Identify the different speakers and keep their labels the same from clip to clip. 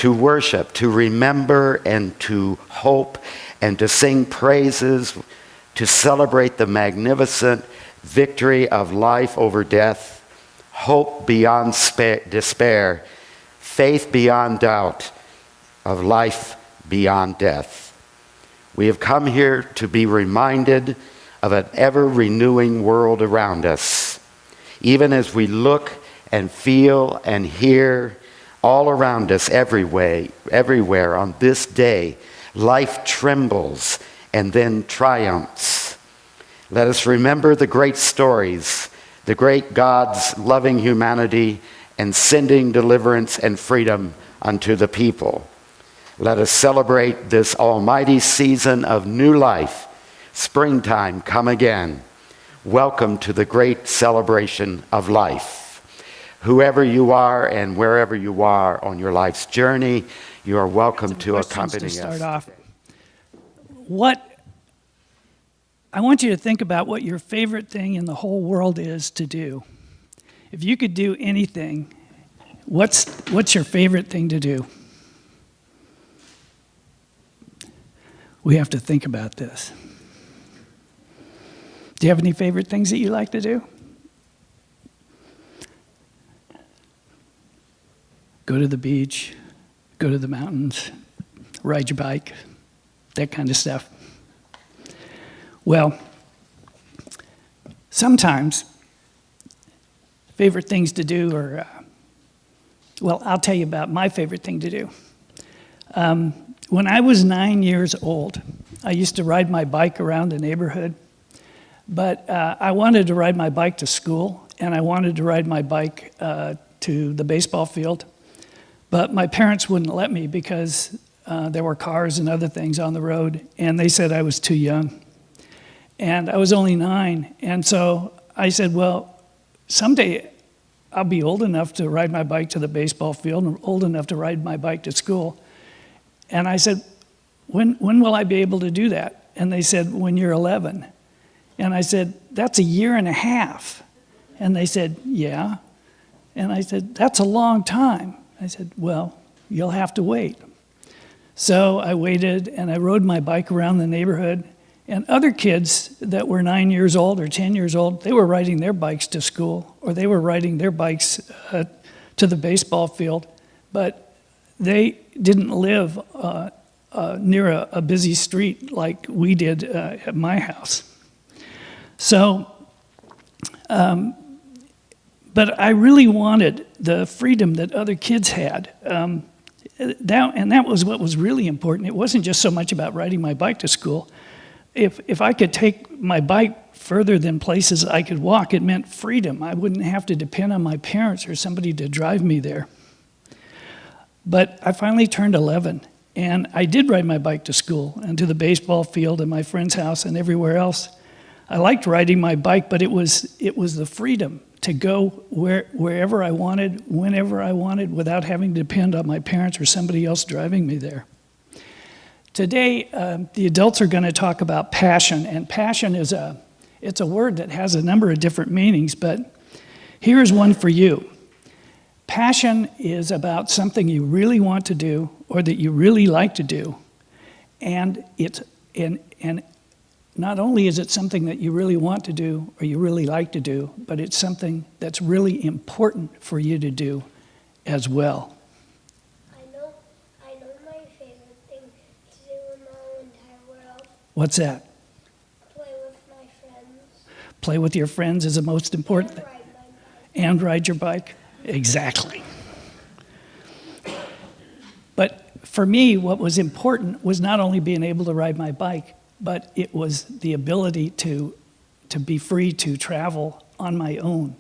Speaker 1: to worship, to remember, and to hope, and to sing praises, to celebrate the magnificent victory of life over death, hope beyond despair, faith beyond doubt, of life beyond death. We have come here to be reminded of an ever-renewing world around us. Even as we look and feel and hear all around us everywhere on this day, life trembles and then triumphs. Let us remember the great stories, the great God's loving humanity and sending deliverance and freedom unto the people. Let us celebrate this almighty season of new life. Springtime come again. Welcome to the great celebration of life. Whoever you are and wherever you are on your life's journey, you are welcome to accompany us.
Speaker 2: To start off, I want you to think about what your favorite thing in the whole world is to do. If you could do anything, what's your favorite thing to do? We have to think about this. Do you have any favorite things that you like to do? Go to the beach, go to the mountains, ride your bike, that kind of stuff. Well, sometimes favorite things to do are, I'll tell you about my favorite thing to do. When I was 9 years old, I used to ride my bike around the neighborhood, but I wanted to ride my bike to school, and I wanted to ride my bike to the baseball field, but my parents wouldn't let me because there were cars and other things on the road, and they said I was too young. And I was only 9, and so I said, well, someday I'll be old enough to ride my bike to the baseball field and old enough to ride my bike to school. And I said, when will I be able to do that? And they said, when you're 11. And I said, that's a year and a half. And they said, yeah. And I said, that's a long time. I said, well, you'll have to wait. So I waited, and I rode my bike around the neighborhood. And other kids that were 9 years old or 10 years old, they were riding their bikes to school, or they were riding their bikes to the baseball field. But they didn't live near a busy street like we did at my house. So, but I really wanted the freedom that other kids had. And that was what was really important. It wasn't just so much about riding my bike to school. If I could take my bike further than places I could walk, it meant freedom. I wouldn't have to depend on my parents or somebody to drive me there. But I finally turned 11, and I did ride my bike to school and to the baseball field and my friend's house and everywhere else. I liked riding my bike, but it was the freedom to go wherever I wanted, whenever I wanted, without having to depend on my parents or somebody else driving me there. Today, the adults are going to talk about passion, and passion it's a word that has a number of different meanings, but here's one for you. Passion is about something you really want to do or that you really like to do, and not only is it something that you really want to do or you really like to do, but it's something that's really important for you to do as well. What's that?
Speaker 3: Play with my friends.
Speaker 2: Play with your friends is the most important thing.
Speaker 3: And ride my bike.
Speaker 2: And ride your bike? Exactly. But for me, what was important was not only being able to ride my bike, but it was the ability to be free to travel on my own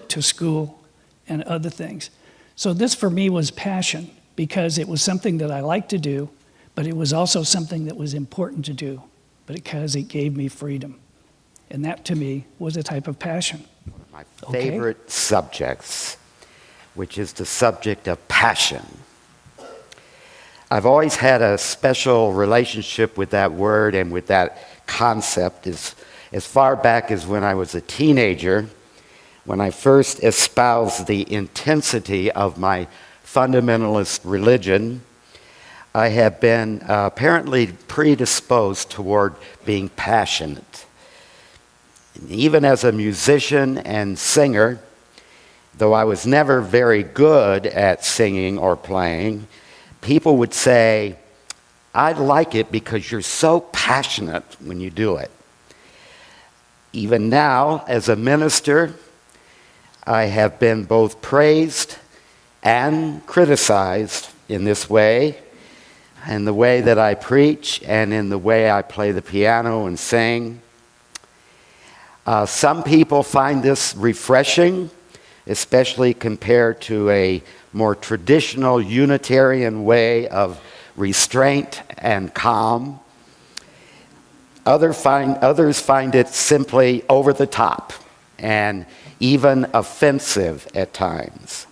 Speaker 2: to school and other things. So this for me was passion, because it was something that I liked to do, but it was also something that was important to do, because it gave me freedom. And that, to me, was a type of passion.
Speaker 1: One of my favorite subjects, which is the subject of passion. I've always had a special relationship with that word and with that concept as far back as when I was a teenager, when I first espoused the intensity of my fundamentalist religion I have been apparently predisposed toward being passionate. And even as a musician and singer, though I was never very good at singing or playing, people would say, "I like it because you're so passionate when you do it." Even now, as a minister, I have been both praised and criticized in this way, in the way that I preach and in the way I play the piano and sing. Some people find this refreshing, especially compared to a more traditional Unitarian way of restraint and calm. Others find it simply over the top and even offensive at times.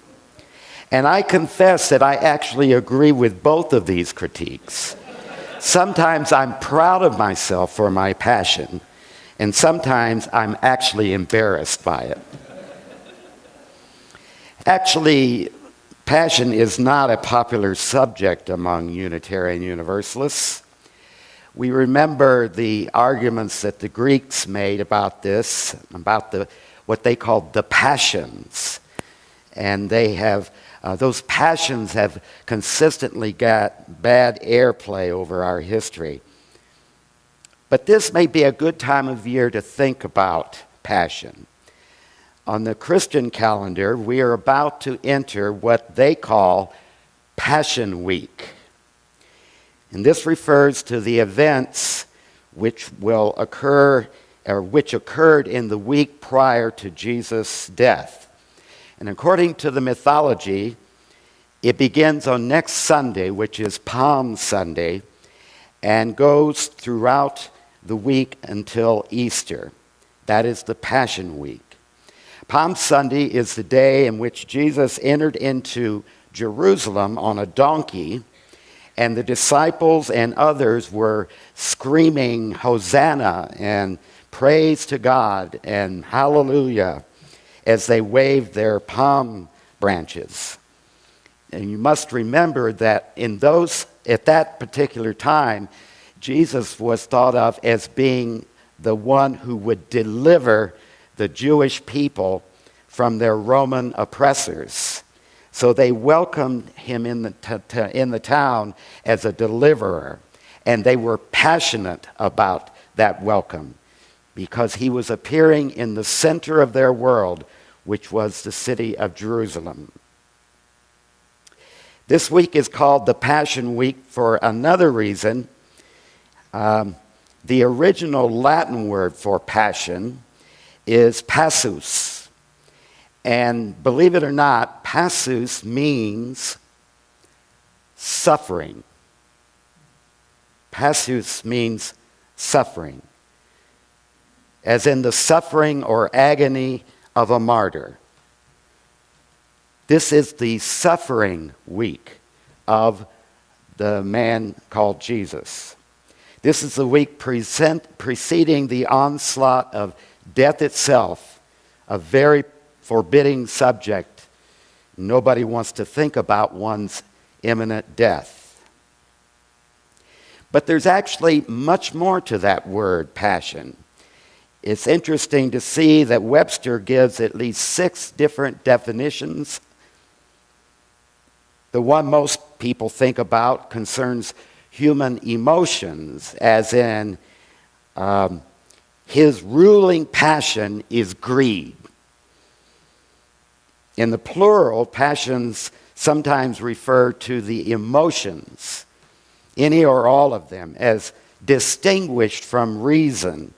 Speaker 1: And I confess that I actually agree with both of these critiques. Sometimes I'm proud of myself for my passion, and sometimes I'm actually embarrassed by it. Actually, passion is not a popular subject among Unitarian Universalists. We remember the arguments that the Greeks made about this, about what they called the passions. And those passions have consistently got bad airplay over our history. But this may be a good time of year to think about passion. On the Christian calendar, we are about to enter what they call Passion Week. And this refers to the events which occurred in the week prior to Jesus' death. And according to the mythology, it begins on next Sunday, which is Palm Sunday, and goes throughout the week until Easter. That is the Passion Week. Palm Sunday is the day in which Jesus entered into Jerusalem on a donkey, and the disciples and others were screaming Hosanna and praise to God and hallelujah as they waved their palm branches. And you must remember that at that particular time, Jesus was thought of as being the one who would deliver the Jewish people from their Roman oppressors. So they welcomed him in the town as a deliverer, and they were passionate about that welcome because he was appearing in the center of their world, which was the city of Jerusalem. This week is called the Passion Week for another reason. The original Latin word for passion is passus. And believe it or not, passus means suffering. Passus means suffering, as in the suffering or agony of a martyr. This is the suffering week of the man called Jesus. This is the week preceding the onslaught of death itself, a very forbidding subject. Nobody wants to think about one's imminent death. But there's actually much more to that word, passion. It's interesting to see that Webster gives at least 6 different definitions. The one most people think about concerns human emotions, as in his ruling passion is greed. In the plural, passions sometimes refer to the emotions, any or all of them, as distinguished from reason,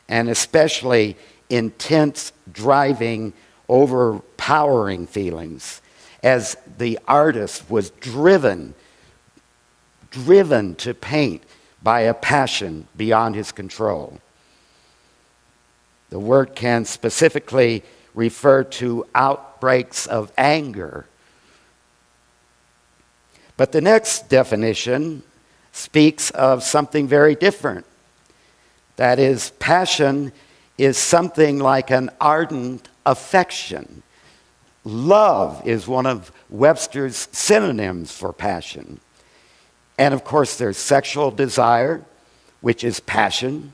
Speaker 1: and especially intense, driving, overpowering feelings, as the artist was driven to paint by a passion beyond his control. The word can specifically refer to outbreaks of anger. But the next definition speaks of something very different. That is, passion is something like an ardent affection. Love is one of Webster's synonyms for passion. And of course, there's sexual desire, which is passion.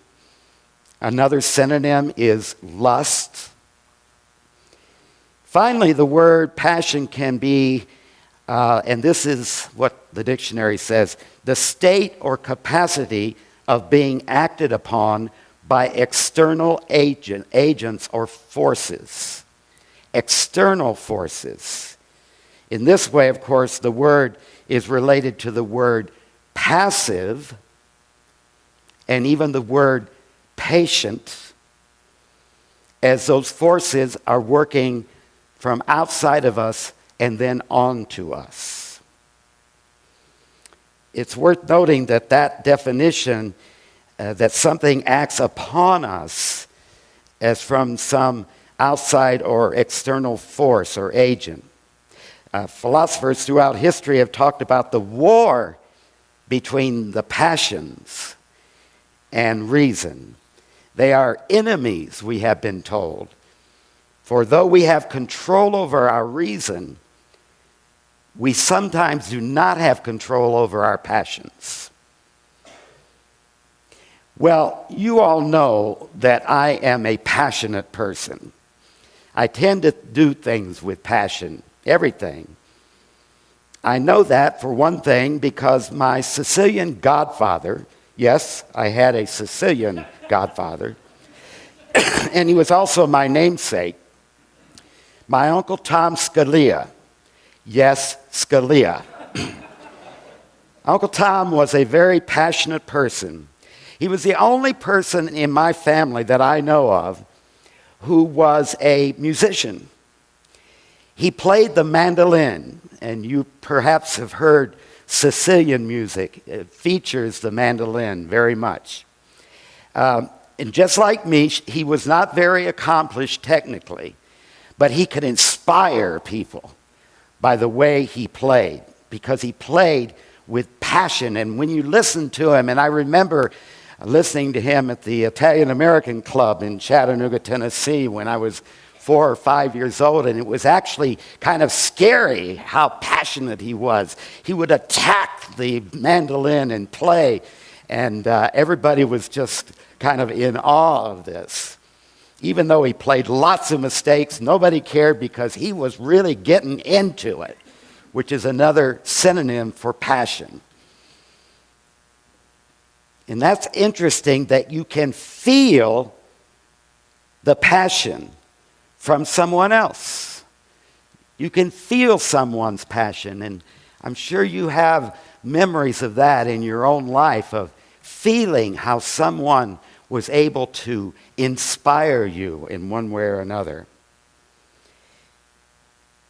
Speaker 1: Another synonym is lust. Finally, the word passion can be, and this is what the dictionary says, the state or capacity of being acted upon by external agents or forces. External forces. In this way, of course, the word is related to the word passive and even the word patient, as those forces are working from outside of us and then on to us. It's worth noting that that definition, that something acts upon us as from some outside or external force or agent. Philosophers throughout history have talked about the war between the passions and reason. They are enemies, we have been told. For though we have control over our reason, we sometimes do not have control over our passions. Well, you all know that I am a passionate person. I tend to do things with passion, everything. I know that, for one thing, because my Sicilian godfather, yes, I had a Sicilian godfather, and he was also my namesake, my Uncle Tom Scalia. Yes, Scalia. Uncle Tom was a very passionate person. He was the only person in my family that I know of who was a musician. He played the mandolin, and you perhaps have heard Sicilian music. It features the mandolin very much. And just like me, he was not very accomplished technically, but he could inspire people by the way he played, because he played with passion. And when you listen to him, and I remember listening to him at the Italian American Club in Chattanooga, Tennessee, when I was 4 or 5 years old, and it was actually kind of scary how passionate he was. He would attack the mandolin and play, and everybody was just kind of in awe of this. Even though he played lots of mistakes, nobody cared because he was really getting into it, which is another synonym for passion. And that's interesting that you can feel the passion from someone else. You can feel someone's passion, and I'm sure you have memories of that in your own life, of feeling how someone was able to inspire you in one way or another.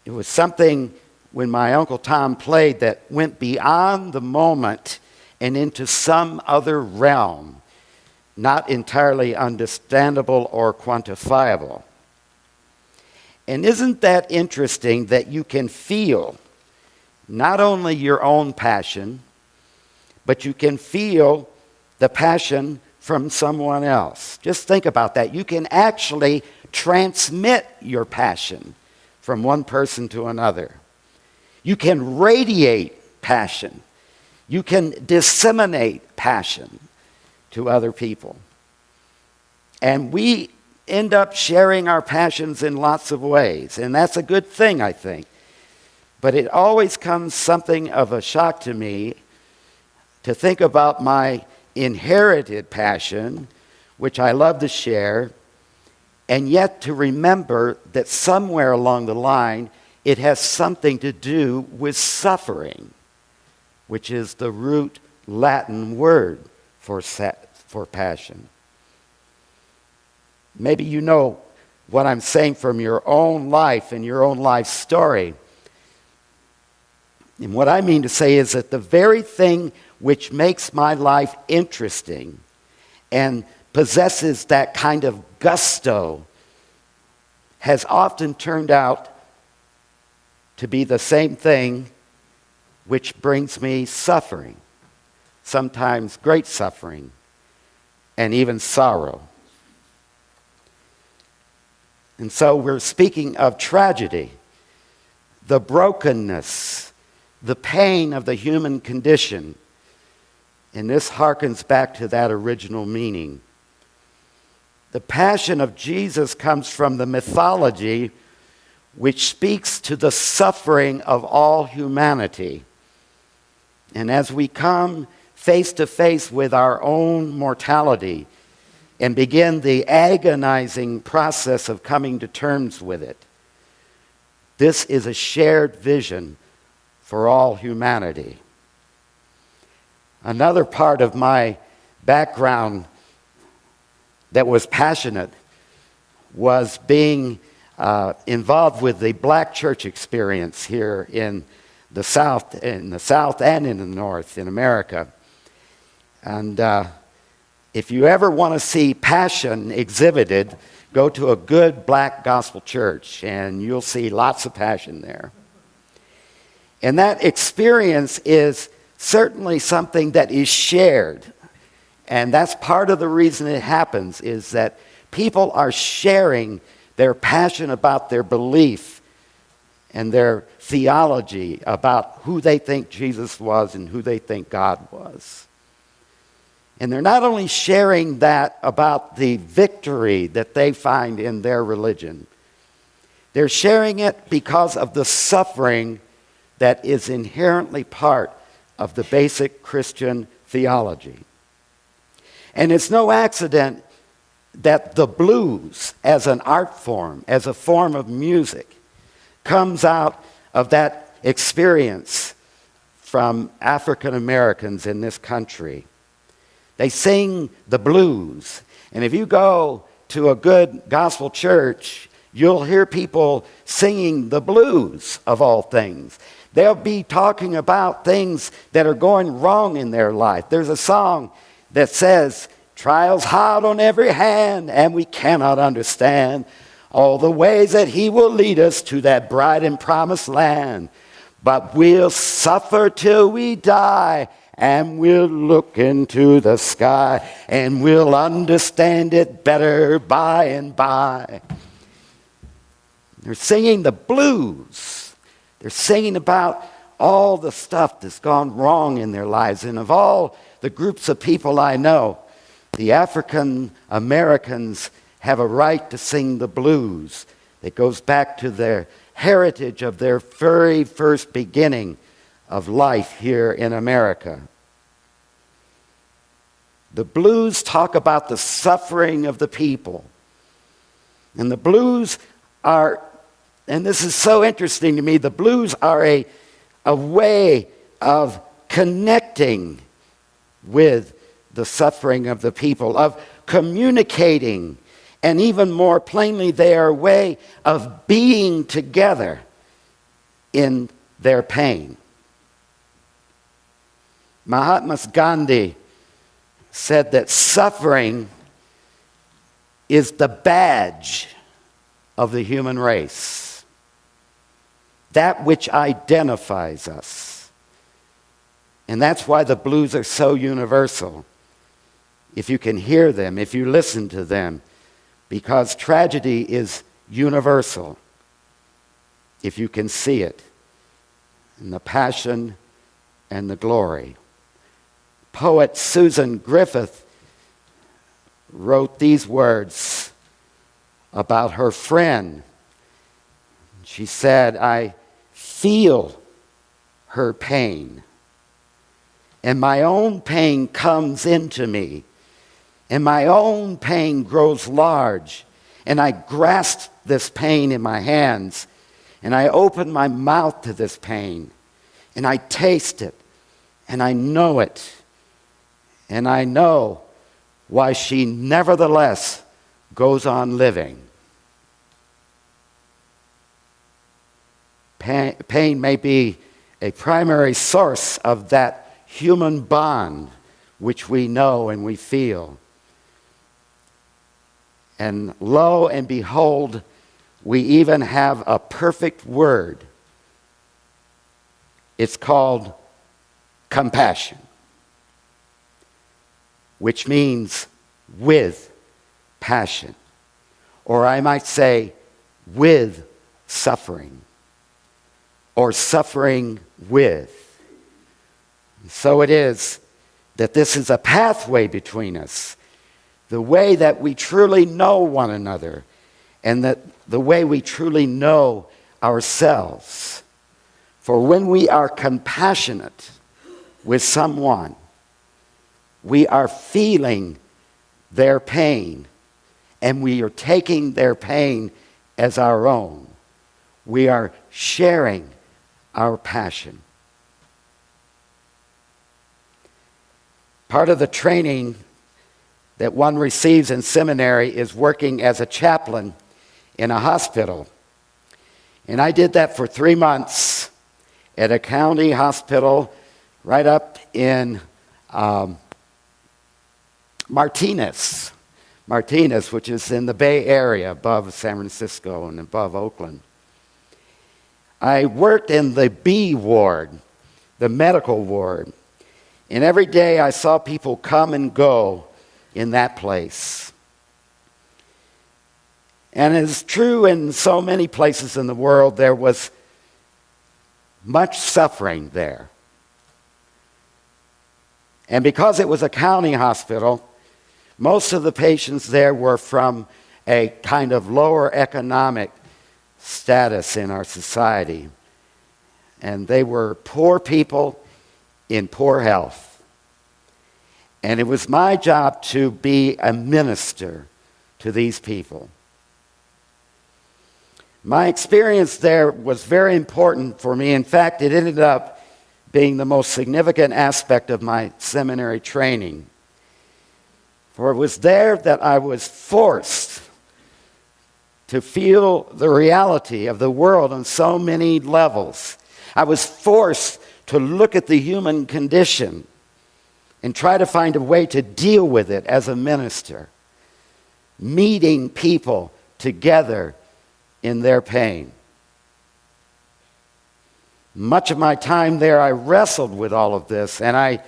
Speaker 1: It was something when my Uncle Tom played that went beyond the moment and into some other realm, not entirely understandable or quantifiable. And isn't that interesting that you can feel not only your own passion, but you can feel the passion from someone else? Just think about that. You can actually transmit your passion from one person to another. You can radiate passion. You can disseminate passion to other people. And we end up sharing our passions in lots of ways, and that's a good thing, I think. But it always comes something of a shock to me to think about my inherited passion, which I love to share, and yet to remember that somewhere along the line it has something to do with suffering, which is the root Latin word for passion. Maybe you know what I'm saying from your own life and your own life story. And what I mean to say is that the very thing which makes my life interesting and possesses that kind of gusto has often turned out to be the same thing which brings me suffering, sometimes great suffering, and even sorrow. And so we're speaking of tragedy, the brokenness, the pain of the human condition, And this harkens back to that original meaning. The passion of Jesus comes from the mythology which speaks to the suffering of all humanity. And as we come face to face with our own mortality and begin the agonizing process of coming to terms with it, this is a shared vision for all humanity. Another part of my background that was passionate was being involved with the black church experience here in the South and in the North in America. And if you ever want to see passion exhibited, go to a good black gospel church and you'll see lots of passion there. And that experience is certainly something that is shared. And that's part of the reason it happens, is that people are sharing their passion about their belief and their theology about who they think Jesus was and who they think God was. And they're not only sharing that about the victory that they find in their religion, they're sharing it because of the suffering that is inherently part of the basic Christian theology. And it's no accident that the blues, as an art form, as a form of music, comes out of that experience from African Americans in this country. They sing the blues. And if you go to a good gospel church, you'll hear people singing the blues, of all things. They'll be talking about things that are going wrong in their life. There's a song that says, "Trials hot on every hand, and we cannot understand all the ways that he will lead us to that bright and promised land. But we'll suffer till we die, and we'll look into the sky, and we'll understand it better by and by." They're singing the blues. They're singing about all the stuff that's gone wrong in their lives. And of all the groups of people I know, the African Americans have a right to sing the blues. It goes back to their heritage of their very first beginning of life here in America. The blues talk about the suffering of the people. And the blues are, and this is so interesting to me, the blues are a way of connecting with the suffering of the people, of communicating, and even more plainly, they are a way of being together in their pain. Mahatma Gandhi said that suffering is the badge of the human race, that which identifies us. And that's why the blues are so universal. If you can hear them, if you listen to them, because tragedy is universal. If you can see it, in the passion and the glory. Poet Susan Griffith wrote these words about her friend. She said, "I feel her pain, and my own pain comes into me, and my own pain grows large, and I grasp this pain in my hands, and I open my mouth to this pain, and I taste it, and I know it, and I know why she nevertheless goes on living." Pain may be a primary source of that human bond which we know and we feel. And lo and behold, we even have a perfect word. It's called compassion, which means with passion, or I might say with suffering, or suffering with. So it is that this is a pathway between us, the way that we truly know one another, and that the way we truly know ourselves. For when we are compassionate with someone, we are feeling their pain, and we are taking their pain as our own. We are sharing our passion. Part of the training that one receives in seminary is working as a chaplain in a hospital. And I did that for 3 months at a county hospital right up in Martinez, which is in the Bay Area above San Francisco and above Oakland. I worked in the B ward, the medical ward, and every day I saw people come and go in that place. And it's true in so many places in the world, there was much suffering there. And because it was a county hospital, most of the patients there were from a kind of lower economic status in our society. And they were poor people in poor health. And it was my job to be a minister to these people. My experience there was very important for me. In fact, it ended up being the most significant aspect of my seminary training. For it was there that I was forced to feel the reality of the world on so many levels. I was forced to look at the human condition and try to find a way to deal with it as a minister, meeting people together in their pain. Much of my time there, I wrestled with all of this, and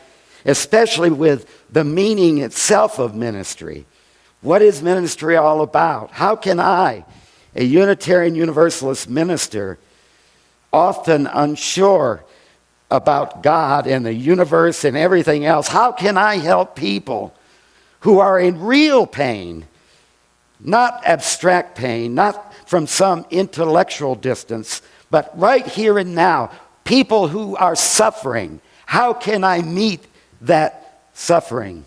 Speaker 1: especially with the meaning itself of ministry. What is ministry all about? How can I, a Unitarian Universalist minister, often unsure about God and the universe and everything else, how can I help people who are in real pain, not abstract pain, not from some intellectual distance, but right here and now, people who are suffering? How can I meet that suffering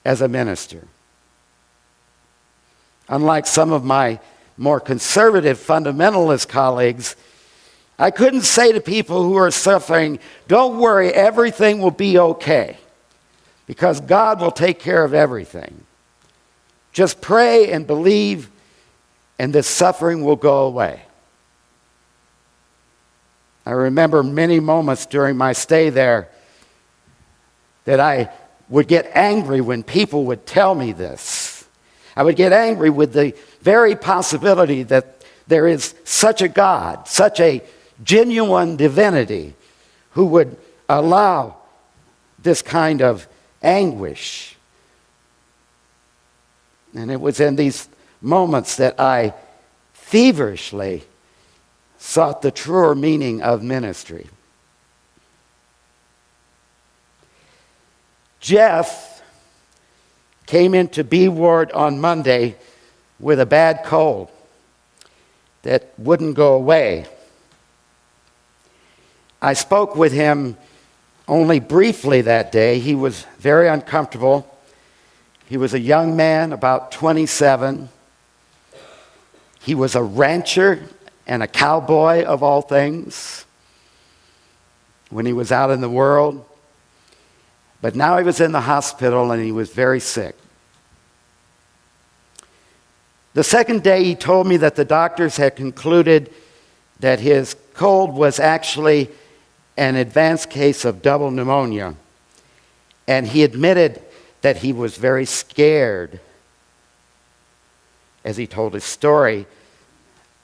Speaker 1: as a minister? Unlike some of my more conservative fundamentalist colleagues, I couldn't say to people who are suffering, don't worry, everything will be okay, because God will take care of everything. Just pray and believe, and this suffering will go away. I remember many moments during my stay there that I would get angry when people would tell me this. I would get angry with the very possibility that there is such a God, such a genuine divinity who would allow this kind of anguish. And it was in these moments that I feverishly sought the truer meaning of ministry. Jeff came into B ward on Monday with a bad cold that wouldn't go away. I spoke with him only briefly that day. He was very uncomfortable. He was a young man, about 27. He was a rancher and a cowboy of all things when he was out in the world. But now he was in the hospital and he was very sick. The second day he told me that the doctors had concluded that his cold was actually an advanced case of double pneumonia. And he admitted that he was very scared. As he told his story,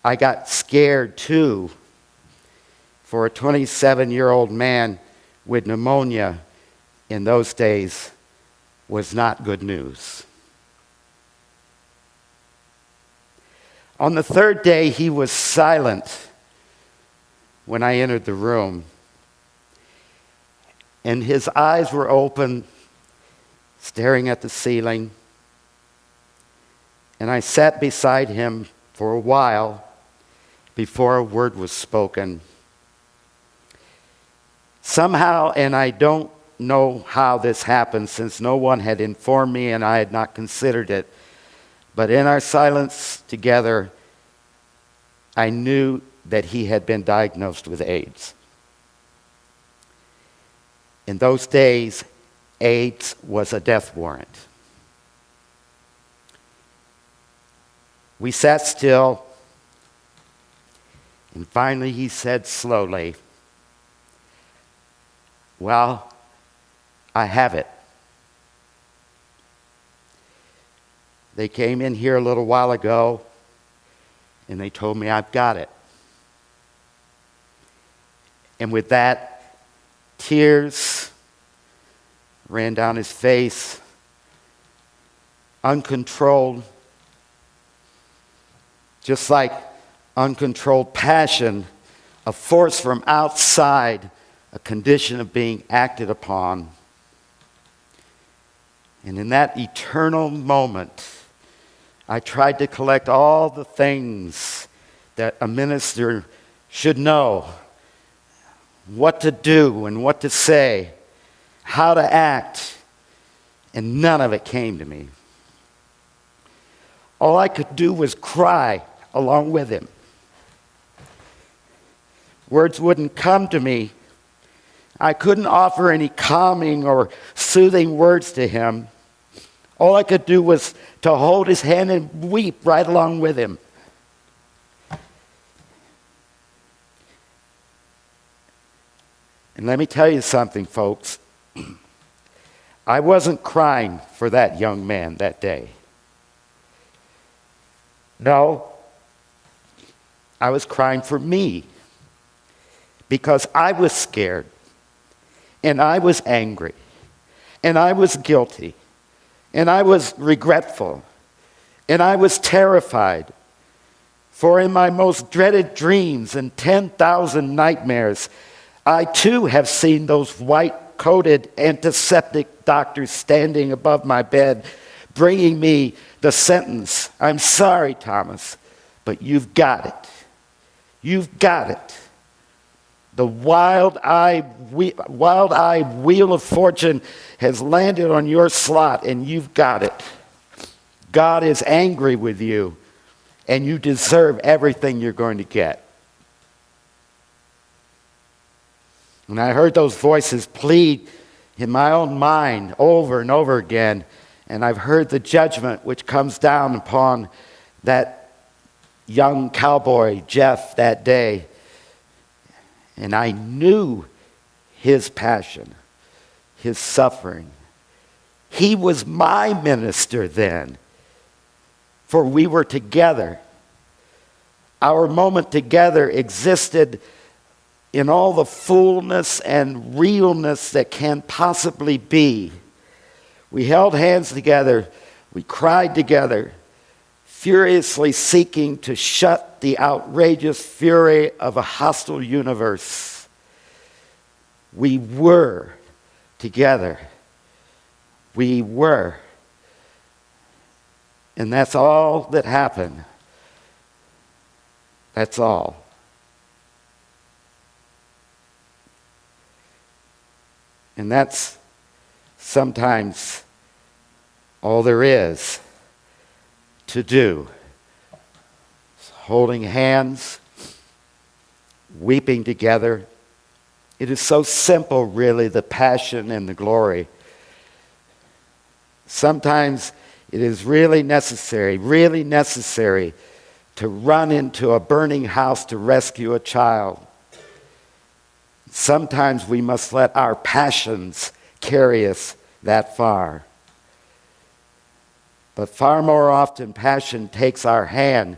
Speaker 1: I got scared too. For a 27-year-old man with pneumonia in those days was not good news. On the third day, he was silent when I entered the room. And his eyes were open staring at the ceiling. And I sat beside him for a while before a word was spoken. Somehow, and I don't know how this happened since no one had informed me and I had not considered it, but in our silence together, I knew that he had been diagnosed with AIDS. In those days, AIDS was a death warrant. We sat still, and finally he said slowly, "Well, I have it." They came in here a little while ago, and they told me I've got it. And with that, tears ran down his face, uncontrolled, just like uncontrolled passion, a force from outside, a condition of being acted upon. And in that eternal moment, I tried to collect all the things that a minister should know, what to do and what to say, how to act, and none of it came to me. All I could do was cry along with him. Words wouldn't come to me. I couldn't offer any calming or soothing words to him. All I could do was to hold his hand and weep right along with him. And let me tell you something, folks. I wasn't crying for that young man that day. No, I was crying for me, because I was scared, and I was angry, and I was guilty, and I was regretful, and I was terrified. For in my most dreaded dreams and 10,000 nightmares, I too have seen those white-coated antiseptic doctors standing above my bed, bringing me the sentence, "I'm sorry, Thomas, but you've got it. You've got it. The wild-eyed wheel of fortune has landed on your slot, and you've got it. God is angry with you, and you deserve everything you're going to get." And I heard those voices plead in my own mind over and over again, and I've heard the judgment which comes down upon that young cowboy, Jeff, that day. And I knew his passion, his suffering. He was my minister then, for we were together. Our moment together existed in all the fullness and realness that can possibly be. We held hands together, we cried together, furiously seeking to shut the outrageous fury of a hostile universe. We were together. We were. And that's all that happened. That's all. And that's sometimes all there is to do. It's holding hands, weeping together. It is so simple, really, the passion and the glory. Sometimes it is really necessary to run into a burning house to rescue a child. Sometimes we must let our passions carry us that far. But far more often, passion takes our hand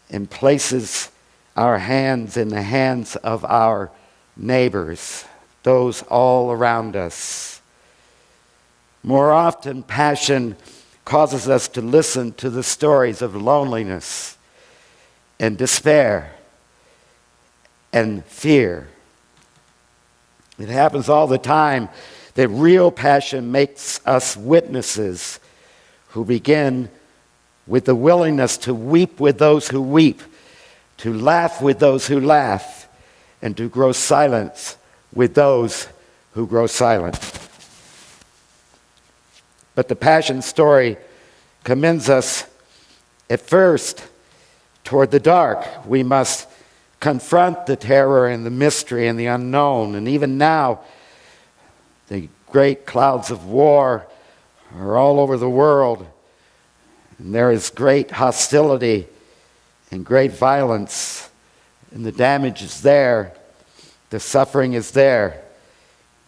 Speaker 1: and places our hands in the hands of our neighbors, those all around us. More often, passion causes us to listen to the stories of loneliness and despair and fear. It happens all the time The real passion makes us witnesses who begin with the willingness to weep with those who weep, to laugh with those who laugh, and to grow silent with those who grow silent. But the passion story commends us at first toward the dark. We must confront the terror and the mystery and the unknown. And even now, the great clouds of war are all over the world. And there is great hostility and great violence. And the damage is there. The suffering is there.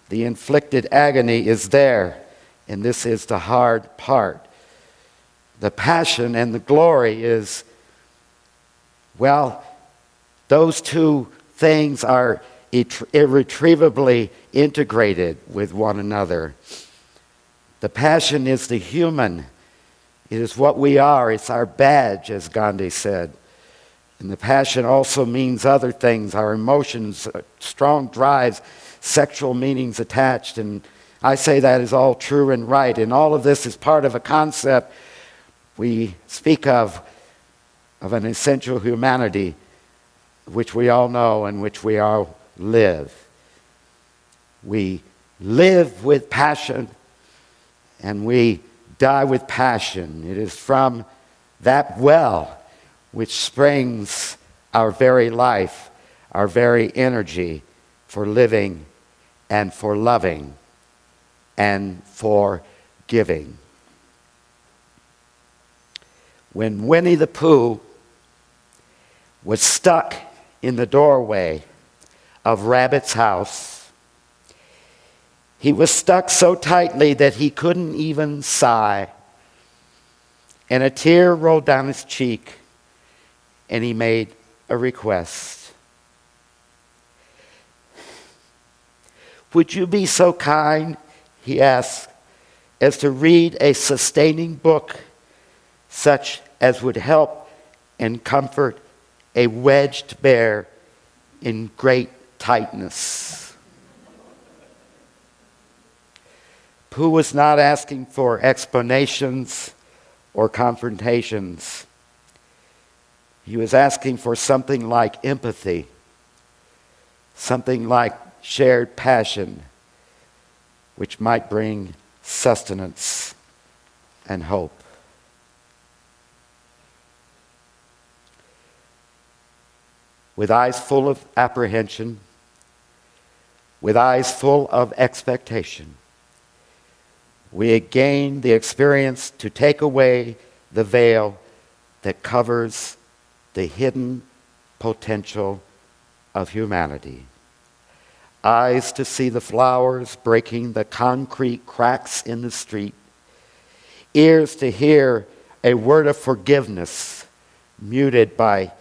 Speaker 1: The inflicted agony is there. And this is the hard part. The passion and the glory is, well, those two things are irretrievably integrated with one another. The passion is the human. It is what we are. It's our badge, as Gandhi said. And the passion also means other things, our emotions, strong drives, sexual meanings attached. And I say that is all true and right. And all of this is part of a concept we speak of an essential humanity, which we all know and which we all live. We live with passion and we die with passion. It is from that well which springs our very life, our very energy for living and for loving and for giving. When Winnie the Pooh was stuck in the doorway of Rabbit's house, he was stuck so tightly that he couldn't even sigh. And a tear rolled down his cheek, and he made a request. "Would you be so kind," he asked, "as to read a sustaining book such as would help and comfort a wedged bear in great tightness?" Pooh was not asking for explanations or confrontations. He was asking for something like empathy, something like shared passion, which might bring sustenance and hope. With eyes full of apprehension, with eyes full of expectation, we gain the experience to take away the veil that covers the hidden potential of humanity. Eyes to see the flowers breaking the concrete cracks in the street. Ears to hear a word of forgiveness muted by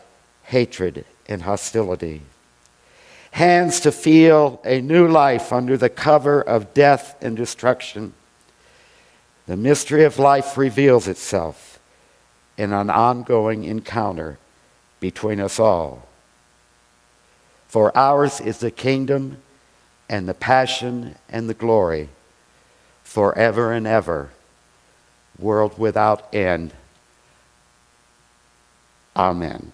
Speaker 1: hatred and hostility. Hands to feel a new life under the cover of death and destruction. The mystery of life reveals itself in an ongoing encounter between us all. For ours is the kingdom and the passion and the glory forever and ever, world without end. Amen.